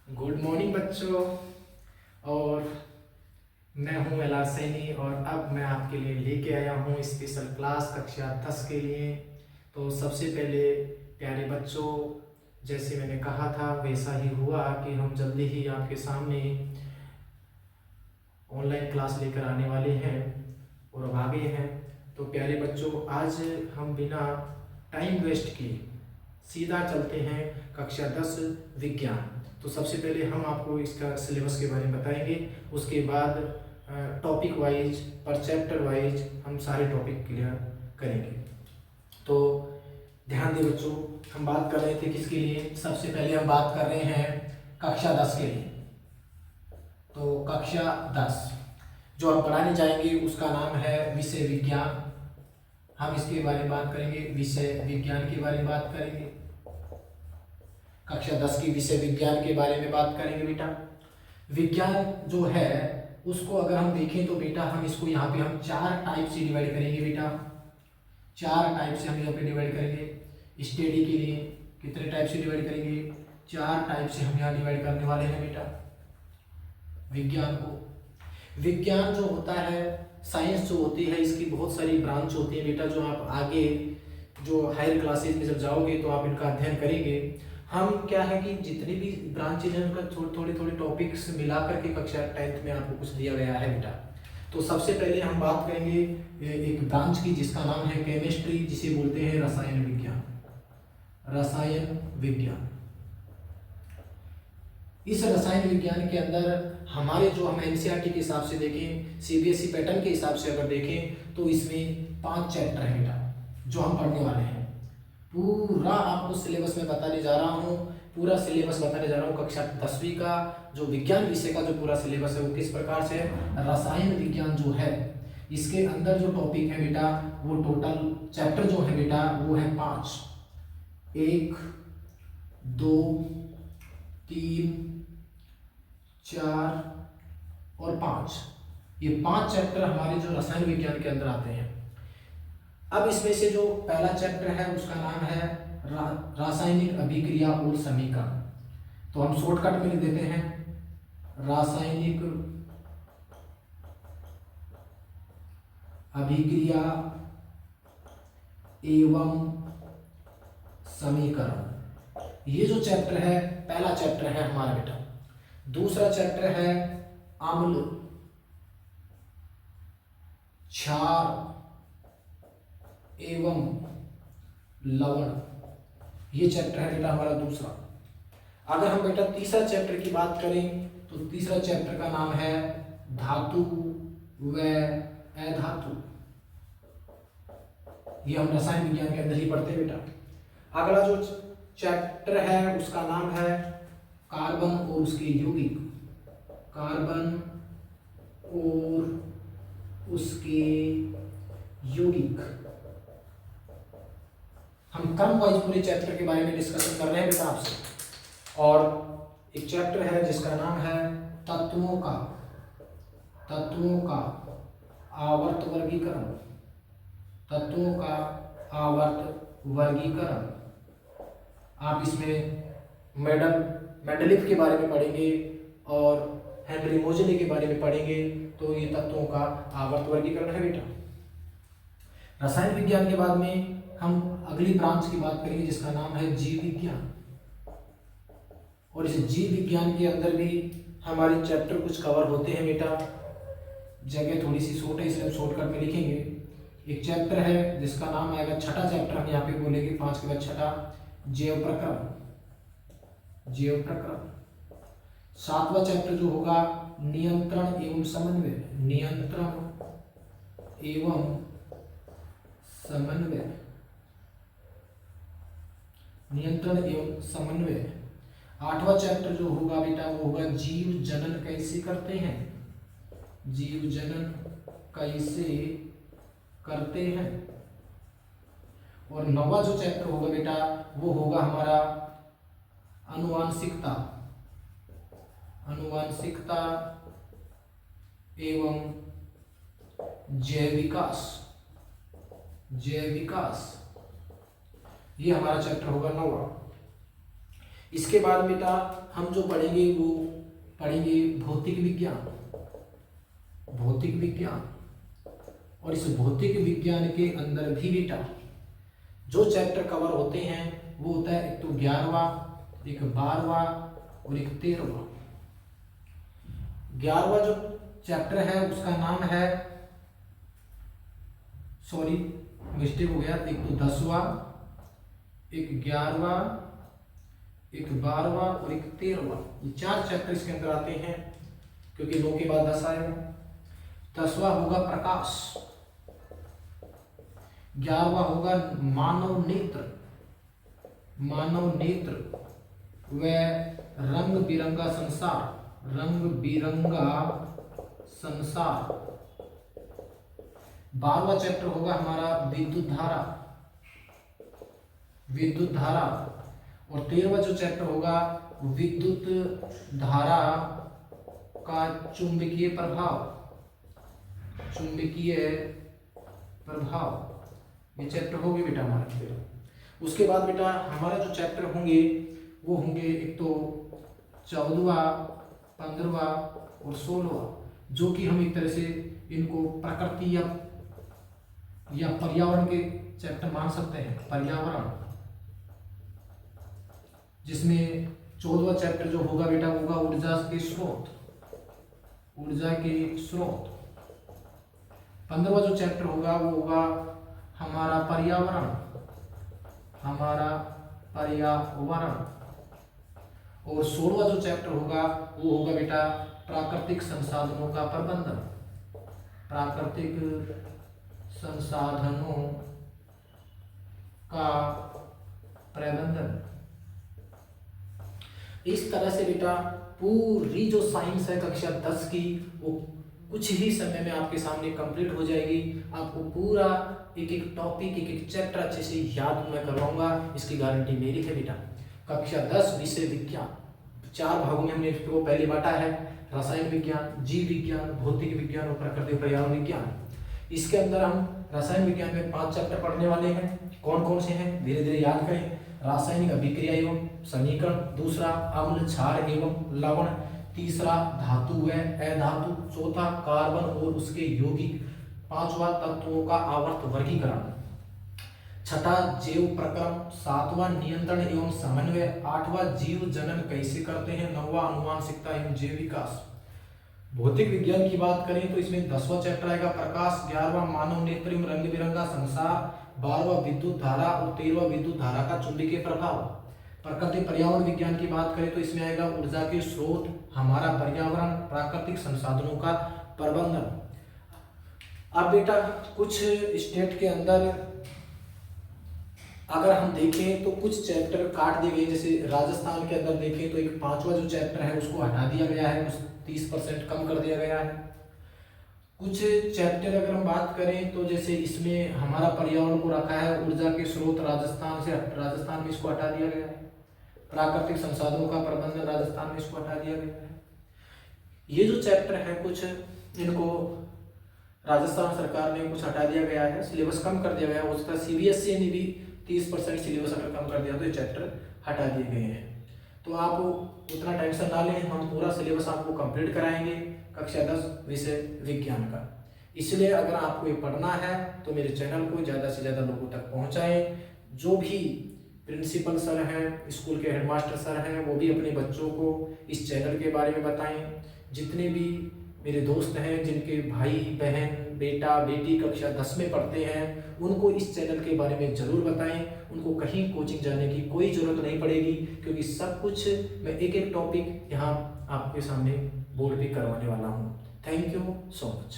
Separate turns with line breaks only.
Good morning बच्चों। और मैं हूं एल आर सैनी और अब मैं आपके लिए लेके आया हूं स्पेशल क्लास कक्षा 10 के लिए। तो सबसे पहले प्यारे बच्चों, जैसे मैंने कहा था वैसा ही हुआ कि हम जल्दी ही आपके सामने ऑनलाइन क्लास लेकर आने वाले हैं और अब आ गए हैं। तो प्यारे बच्चों, आज हम बिना टाइम वेस्ट किए सीधा चलते हैं कक्षा 10 विज्ञान। तो सबसे पहले हम आपको इसका सिलेबस के बारे में बताएंगे, उसके बाद टॉपिक वाइज पर चैप्टर वाइज हम सारे टॉपिक क्लियर करेंगे। तो ध्यान दें बच्चों, हम बात कर रहे थे किसके लिए? सबसे पहले हम बात कर रहे हैं कक्षा 10 के लिए। तो कक्षा 10 जो हम पढ़ाने जाएंगे उसका नाम है विषय विज्ञान। हम इसके बारे में बात करेंगे, विषय विज्ञान के बारे में बात करेंगे। कक्षा 10 की विषय विज्ञान के बारे में बात करेंगे बेटा। विज्ञान जो है उसको अगर हम देखें तो बेटा हम इसको यहाँ पे हम 4 टाइप से डिवाइड करेंगे बेटा। 4 टाइप से हम यहाँ पे डिवाइड करेंगे। स्टडी के लिए कितने टाइप से डिवाइड करेंगे? 4 टाइप से हम यहाँ डिवाइड करने वाले हैं बेटा विज्ञान को। विज्ञान जो होता है, साइंस जो होती है, इसकी बहुत सारी ब्रांच होती है बेटा, जो आप आगे जो हायर क्लासेज में जब जाओगे तो आप इनका अध्ययन करेंगे। हम क्या है कि जितनी भी ब्रांचेज हैं उनका थोड़े टॉपिक्स मिला करके कक्षा 10th में आपको कुछ दिया गया है बेटा। तो सबसे पहले हम बात करेंगे एक ब्रांच की जिसका नाम है केमिस्ट्री, जिसे बोलते हैं रसायन विज्ञान। रसायन विज्ञान, इस रसायन विज्ञान के अंदर हमारे जो हम एनसीईआरटी के हिसाब से देखें, सीबीएसई पैटर्न के हिसाब से अगर देखें तो इसमें 5 चैप्टर हैं बेटा जो हम पढ़ने वाले हैं। पूरा आपको सिलेबस में बताने जा रहा हूँ, पूरा सिलेबस बताने जा रहा हूँ। कक्षा 10वीं का जो विज्ञान विषय का जो पूरा सिलेबस है वो किस प्रकार से है। रसायन विज्ञान जो है इसके अंदर जो टॉपिक है बेटा, वो टोटल चैप्टर जो है बेटा वो है 5। 1 2 3 4 और 5, ये 5 चैप्टर हमारे जो रसायन विज्ञान के अंदर आते हैं। अब इसमें से जो पहला चैप्टर है उसका नाम है रासायनिक अभिक्रिया और समीकरण। तो हम शॉर्टकट में लिख देते हैं रासायनिक अभिक्रिया एवं समीकरण। ये जो चैप्टर है पहला चैप्टर है हमारा बेटा। दूसरा चैप्टर है अम्ल क्षार एवं लवण। ये चैप्टर है बेटा हमारा दूसरा। अगर हम बेटा तीसरा चैप्टर की बात करें तो तीसरा चैप्टर का नाम है धातु व अधातु। ये हम रसायन विज्ञान के अंदर ही पढ़ते हैं बेटा। अगला जो चैप्टर है उसका नाम है कार्बन और उसके यौगिक। कार्बन और उसके यौगिक। हम क्रम वाइज पूरे चैप्टर के बारे में डिस्कशन कर रहे हैं बेटा आपसे। और एक चैप्टर है जिसका नाम है तत्वों का आवर्त वर्गीकरण। तत्वों का आवर्त वर्गीकरण। आप इसमें मेंडलीफ के बारे में पढ़ेंगे और हेनरी मोजले के बारे में पढ़ेंगे। तो ये तत्वों का आवर्त वर्गीकरण है बेटा। रसायन विज्ञान के बाद में हम अगली ब्रांच की बात करेंगे जिसका नाम है जीव विज्ञान। और इस जीव विज्ञान के अंदर भी हमारे चैप्टर कुछ कवर होते हैं बेटा। जगह थोड़ी सी शॉर्ट है इसलिए हम शॉर्टकट में लिखेंगे। एक चैप्टर है जिसका नाम आएगा, छठा चैप्टर हम यहाँ पे बोलेंगे 5 के बाद छठा, जैव प्रक्रम। जैव प्रक्रम। 7वां चैप्टर जो होगा नियंत्रण एवं समन्वय। नियंत्रण एवं समन्वय। नियंत्रण एवं समन्वय। 8वां चैप्टर जो होगा बेटा वो होगा जीव जनन कैसे करते हैं। जीव जनन कैसे करते हैं। और 9वां जो चैप्टर होगा बेटा वो होगा हमारा आनुवांशिकता। आनुवांशिकता एवं जैव विकास। जैव विकास, ये हमारा चैप्टर होगा 9वां। इसके बाद बेटा हम जो पढ़ेंगे वो पढ़ेंगे भौतिक विज्ञान। भौतिक विज्ञान, और इस भौतिक विज्ञान के अंदर भी बेटा जो चैप्टर कवर होते हैं वो होता है एक तो 11वां, एक 12वां और एक 13वां। 11वां जो चैप्टर है उसका नाम है, सॉरी मिस्टेक हो गया, एक तो 10वां, एक 11वां, एक 12वां और एक 13वां। ये 4 चैप्टर इसके अंदर आते हैं, क्योंकि 9 के बाद 10 आएगा। 10वां होगा प्रकाश, 11वां होगा मानव नेत्र, मानव नेत्र व रंग बिरंगा संसार, रंग बिरंगा संसार। 12वां चैप्टर होगा हमारा विद्युत धारा, विद्युत धारा। और 13वां जो चैप्टर होगा विद्युत धारा का चुंबकीय प्रभाव, चुंबकीय प्रभाव। ये चैप्टर हो गए बेटा हमारे। उसके बाद बेटा हमारा जो चैप्टर होंगे वो होंगे एक तो 14वां, 15वां और 16वां, जो कि हम एक तरह से इनको प्रकृति या पर्यावरण के चैप्टर मान सकते हैं। पर्यावरण, जिसमें 14वां चैप्टर जो होगा बेटा होगा ऊर्जा के स्रोत, ऊर्जा के स्रोत। 15वां जो चैप्टर होगा वो होगा हमारा पर्यावरण, हमारा पर्यावरण। और 16वां जो चैप्टर होगा वो होगा बेटा प्राकृतिक संसाधनों का प्रबंधन, प्राकृतिक संसाधनों का प्रबंधन। इस तरह से बेटा पूरी जो साइंस है कक्षा 10 की वो कुछ ही समय में आपके सामने कंप्लीट हो जाएगी। आपको पूरा एक एक टॉपिक, एक एक चैप्टर अच्छे से याद मैं करवाऊंगा, इसकी गारंटी मेरी है बेटा। कक्षा 10 विषय विज्ञान 4 भागों में हमने इसको पहले बांटा है, रसायन विज्ञान, जीव विज्ञान, भौतिक विज्ञान और प्रकृति पर्यावरण विज्ञान। इसके अंदर हम रसायन विज्ञान में 5 चैप्टर पढ़ने वाले हैं। कौन कौन से हैं धीरे धीरे याद करें। रासायनिक अभिक्रिया एवं समीकरण, दूसरा अम्ल, क्षार एवं लवण, तीसरा धातु व अधातु, चौथा कार्बन और उसके यौगिक, 5वां तत्वों का आवर्त वर्गीकरण, 6ठा जैव प्रक्रम, 7वां नियंत्रण एवं समन्वय, 8वां जीव जनन कैसे करते हैं, 9वां आनुवांशिकता एवं जैव विकास। भौतिक विज्ञान की बात करें तो इसमें 10वां चैप्टर आएगा प्रकाश, 11वां मानव नेत्र एवं रंग बिरंगा संसार, 12वां विद्युत धारा और 13वां विद्युत धारा का चुंबकीय प्रभाव। प्रकृति पर्यावरण विज्ञान की बात करें तो इसमें आएगा ऊर्जा के स्रोत, हमारा पर्यावरण, प्राकृतिक संसाधनों का प्रबंधन। अब बेटा कुछ स्टेट के अंदर अगर हम देखें तो कुछ चैप्टर काट दिए गए, जैसे राजस्थान के अंदर देखें तो एक 5वां जो चैप्टर है उसको हटा दिया गया है, उस 30% कम कर दिया गया है। कुछ चैप्टर अगर हम बात करें तो जैसे इसमें हमारा पर्यावरण को रखा है, ऊर्जा के स्रोत राजस्थान में इसको हटा दिया गया है, प्राकृतिक संसाधनों का प्रबंधन राजस्थान में इसको हटा दिया गया है। ये जो चैप्टर है कुछ इनको राजस्थान सरकार ने कुछ हटा दिया गया है, सिलेबस कम कर दिया गया है। उसका CBSE ने भी 30% सिलेबस अगर कम कर दिया तो ये चैप्टर हटा दिए गए हैं। तो आप उतना टेंशन ना लें, हम पूरा सिलेबस आपको कंप्लीट कराएंगे कक्षा 10 विषय विज्ञान का। इसलिए अगर आपको ये पढ़ना है तो मेरे चैनल को ज़्यादा से ज़्यादा लोगों तक पहुँचाएं। जो भी प्रिंसिपल सर हैं, स्कूल के हेडमास्टर सर हैं, वो भी अपने बच्चों को इस चैनल के बारे में बताएं। जितने भी मेरे दोस्त हैं जिनके भाई बहन बेटा बेटी कक्षा 10 में पढ़ते हैं उनको इस चैनल के बारे में ज़रूर बताएं। उनको कहीं कोचिंग जाने की कोई ज़रूरत नहीं पड़ेगी, क्योंकि सब कुछ मैं एक एक टॉपिक यहाँ आपके सामने बोर्ड पे करवाने वाला हूँ। Thank you so much.